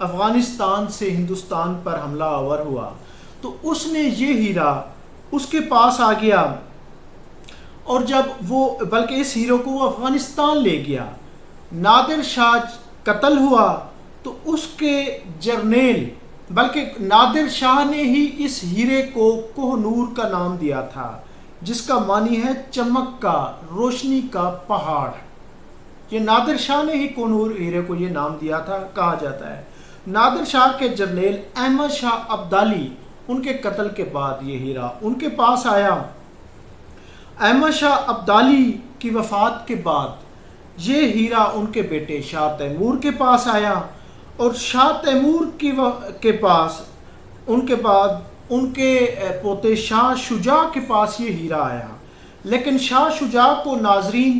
افغانستان سے ہندوستان پر حملہ آور ہوا تو اس نے یہ ہیرا اس کے پاس آ گیا، اور جب وہ بلکہ اس ہیرو کو وہ افغانستان لے گیا، نادر شاہ قتل ہوا تو اس کے جرنیل، بلکہ نادر شاہ نے ہی اس ہیرے کو کوہ نور کا نام دیا تھا، جس کا معنی ہے چمک کا، روشنی کا پہاڑ۔ یہ نادر شاہ نے ہی کوہ نور ہیرے کو یہ نام دیا تھا، کہا جاتا ہے۔ نادر شاہ کے جرنیل احمد شاہ ابدالی، ان کے قتل کے بعد یہ ہیرا ان کے پاس آیا۔ احمد شاہ ابدالی کی وفات کے بعد یہ ہیرا ان کے بیٹے شاہ تیمور کے پاس آیا، اور شاہ تیمور کے پاس ان کے بعد ان کے پوتے شاہ شجاع کے پاس یہ ہیرا آیا۔ لیکن شاہ شجاع کو ناظرین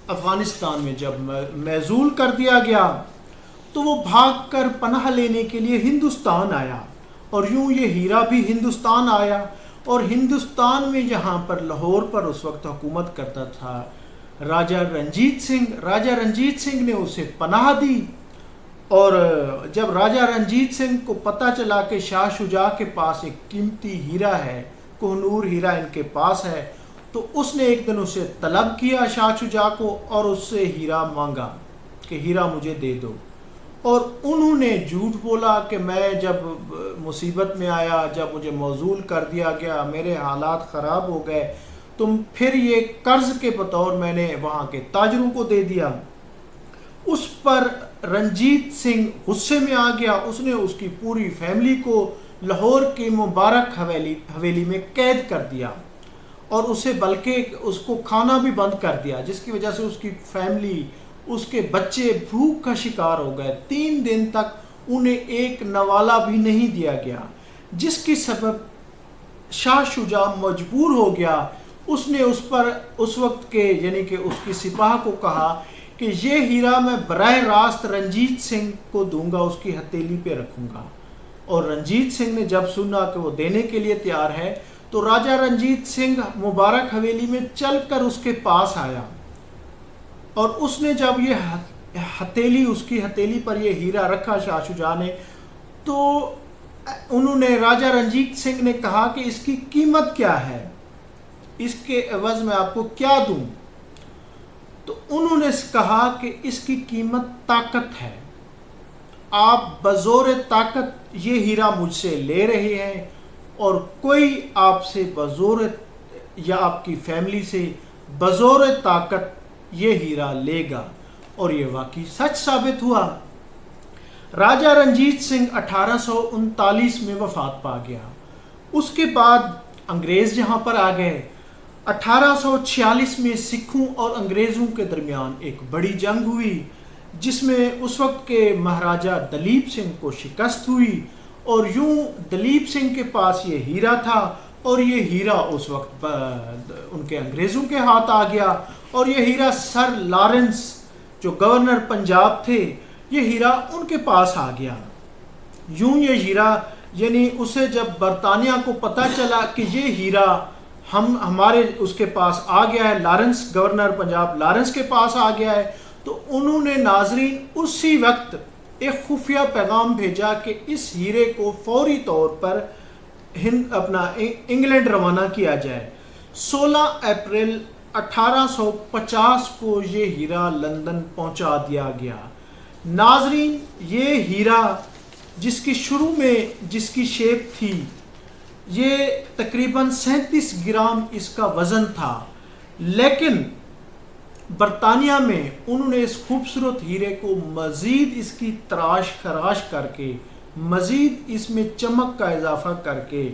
افغانستان میں جب معزول کر دیا گیا تو وہ بھاگ کر پناہ لینے کے لیے ہندوستان آیا، اور یوں یہ ہیرا بھی ہندوستان آیا، اور ہندوستان میں یہاں پر لاہور پر اس وقت حکومت کرتا تھا راجہ رنجیت سنگھ۔ راجہ رنجیت سنگھ نے اسے پناہ دی، اور جب راجہ رنجیت سنگھ کو پتہ چلا کہ شاہ شجاع کے پاس ایک قیمتی ہیرا ہے، کوہ نور ہیرا ان کے پاس ہے، تو اس نے ایک دن اسے طلب کیا شاہ شجاع کو، اور اس سے ہیرا مانگا کہ ہیرا مجھے دے دو، اور انہوں نے جھوٹ بولا کہ میں جب مصیبت میں آیا، جب مجھے معزول کر دیا گیا، میرے حالات خراب ہو گئے، تم پھر یہ قرض کے بطور میں نے وہاں کے تاجروں کو دے دیا۔ اس پر رنجیت سنگھ غصے میں آ گیا، اس نے اس کی پوری فیملی کو لاہور کی مبارک حویلی میں قید کر دیا، اور اسے بلکہ اس کو کھانا بھی بند کر دیا، جس کی وجہ سے اس کی فیملی، اس کے بچے بھوک کا شکار ہو گئے۔ 3 دن تک انہیں ایک نوالا بھی نہیں دیا گیا، جس کی سبب شاہ شجاع مجبور ہو گیا۔ اس نے اس پر اس وقت کے یعنی کہ اس کی سپاہ کو کہا کہ یہ ہیرا میں براہ راست رنجیت سنگھ کو دوں گا، اس کی ہتھیلی پہ رکھوں گا، اور رنجیت سنگھ نے جب سنا کہ وہ دینے کے لیے تیار ہے تو راجہ رنجیت سنگھ مبارک حویلی میں چل کر اس کے پاس آیا، اور اس نے جب یہ ہتھیلی، اس کی ہتھیلی پر یہ ہیرا رکھا شاہ شجاع نے، تو انہوں نے راجہ رنجیت سنگھ نے کہا کہ اس کی قیمت کیا ہے، اس کے عوض میں آپ کو کیا دوں؟ تو انہوں نے کہا کہ اس کی قیمت طاقت ہے، آپ بزور طاقت یہ ہیرا مجھ سے لے رہے ہیں، اور کوئی آپ سے بزور یا آپ کی فیملی سے بزور طاقت یہ ہیرا لے گا، اور یہ واقعی سچ ثابت ہوا۔ راجہ رنجیت سنگھ 1839 میں وفات پا گیا۔ اس کے بعد انگریز یہاں پر آ گئے۔ 1846 میں سکھوں اور انگریزوں کے درمیان ایک بڑی جنگ ہوئی، جس میں اس وقت کے مہاراجہ دلیپ سنگھ کو شکست ہوئی، اور یوں دلیپ سنگھ کے پاس یہ ہیرا تھا، اور یہ ہیرا اس وقت ان کے انگریزوں کے ہاتھ آ گیا، اور یہ ہیرا سر لارنس جو گورنر پنجاب تھے، یہ ہیرا ان کے پاس آ گیا۔ یوں یہ ہیرا یعنی اسے جب برطانیہ کو پتہ چلا کہ یہ ہیرا ہمارے اس کے پاس آ گیا ہے، لارنس گورنر پنجاب لارنس کے پاس آ گیا ہے، تو انہوں نے ناظرین اسی وقت ایک خفیہ پیغام بھیجا کہ اس ہیرے کو فوری طور پر انگلینڈ روانہ کیا جائے۔ 16 اپریل 1850 کو یہ ہیرا لندن پہنچا دیا گیا۔ ناظرین یہ ہیرا جس کی شروع میں جس کی شیپ تھی، یہ تقریباً 37 گرام اس کا وزن تھا، لیکن برطانیہ میں انہوں نے اس خوبصورت ہیرے کو مزید اس کی تراش خراش کر کے، مزید اس میں چمک کا اضافہ کر کے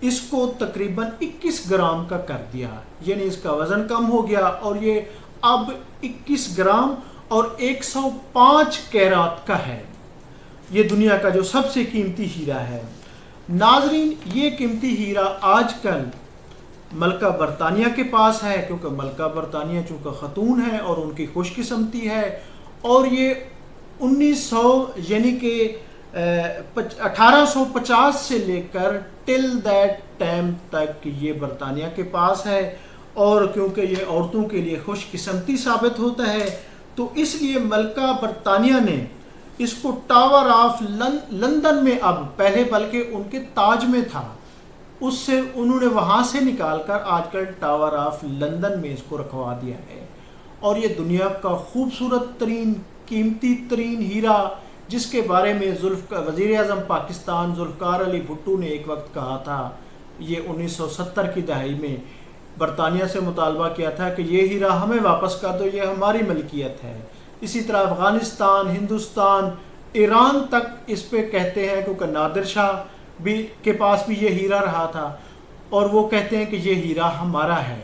اس کو تقریباً 21 گرام کا کر دیا، یعنی اس کا وزن کم ہو گیا، اور یہ اب 21 گرام اور 105 کیرات کا ہے۔ یہ دنیا کا جو سب سے قیمتی ہیرا ہے۔ ناظرین یہ قیمتی ہیرا آج کل ملکہ برطانیہ کے پاس ہے، کیونکہ ملکہ برطانیہ چونکہ خاتون ہے اور ان کی خوش قسمتی ہے، اور یہ 1900 یعنی کہ 1850 سے لے کر ٹل دیٹ ٹائم تک یہ برطانیہ کے پاس ہے، اور کیونکہ یہ عورتوں کے لیے خوش قسمتی ثابت ہوتا ہے، تو اس لیے ملکہ برطانیہ نے اس کو ٹاور آف لندن میں، اب پہلے بلکہ ان کے تاج میں تھا، اس سے انہوں نے وہاں سے نکال کر آج کل ٹاور آف لندن میں اس کو رکھوا دیا ہے۔ اور یہ دنیا کا خوبصورت ترین قیمتی ترین ہیرا، جس کے بارے میں وزیر اعظم پاکستان ذوالفقار علی بھٹو نے ایک وقت کہا تھا، یہ 1970 کی دہائی میں برطانیہ سے مطالبہ کیا تھا کہ یہ ہیرا ہمیں واپس کر دو، یہ ہماری ملکیت ہے۔ اسی طرح افغانستان، ہندوستان، ایران تک اس پہ کہتے ہیں، کیونکہ نادر شاہ بھی کے پاس بھی یہ ہیرا رہا تھا، اور وہ کہتے ہیں کہ یہ ہیرا ہمارا ہے۔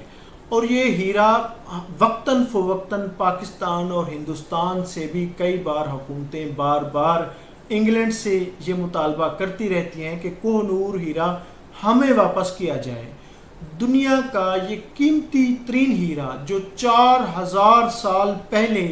اور یہ ہیرا وقتاً فوقتاً پاکستان اور ہندوستان سے بھی کئی بار حکومتیں بار بار انگلینڈ سے یہ مطالبہ کرتی رہتی ہیں کہ کوہ نور ہیرا ہمیں واپس کیا جائے۔ دنیا کا یہ قیمتی ترین ہیرا جو 4000 سال پہلے